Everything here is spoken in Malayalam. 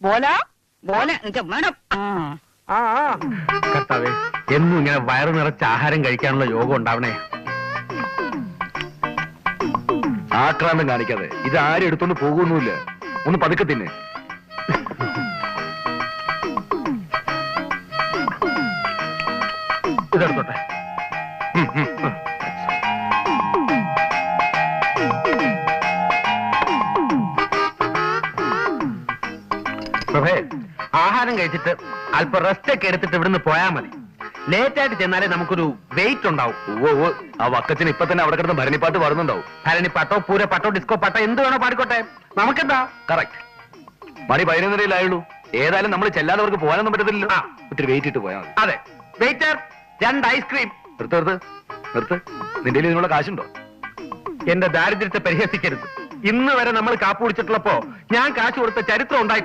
Bola Bola madam. കർത്താവേ, എന്നും ഇങ്ങനെ വയറു നിറച്ച് ആഹാരം കഴിക്കാനുള്ള യോഗം ഉണ്ടാവണേ. ആക്രാന്തം കാണിക്കാതെ, ഇത് ആരും എടുത്തോണ്ട് പോകുന്നില്ല. ഒന്ന് പതുക്കെ തിന്നെ. ഇതെടുത്തോട്ടെ. പ്രഭേ, ആഹാരം കഴിച്ചിട്ട് അല്പം റെസ്റ്റ് ഒക്കെ എടുത്തിട്ട് ഇവിടുന്ന് പോയാൽ മതി. ലേറ്റ് ആയിട്ട് ചെന്നാലേ നമുക്കൊരു വെയിറ്റ് ഉണ്ടാവും. ഓ, ആ വക്കച്ചന് ഇപ്പൊ തന്നെ അവിടെ കിടന്ന് ഭരണിപ്പാട്ട് പാടുന്നുണ്ടാവും. ഭരണിപ്പാട്ടോ പൂരപ്പാട്ടോ ഡിസ്കോ പാട്ടോ എന്ത് വേണോ പാടിക്കോട്ടെ, നമുക്കെന്താ. കറക്റ്റ്. മണി 11:30 ഏതായാലും നമ്മൾ ചെല്ലാത്തവർക്ക് പോകാനൊന്നും പറ്റത്തില്ലല്ലോ. ഇത്തിരി വെയിറ്റ് ഇട്ട് പോയാൽ മതി. അതെ. Waiter, 2 ice cream. നിർത്ത്. നിന്റെ ഇതിനുള്ള കാശുണ്ടോ? എന്റെ ദാരിദ്ര്യത്തെ പരിഹസിക്കരുത്. ഇന്ന് വരെ നമ്മൾ കാപ്പ് കുടിച്ചിട്ടുള്ളപ്പോ ഞാൻ കാശ് കൊടുത്ത ചരിത്രം ഉണ്ടായി.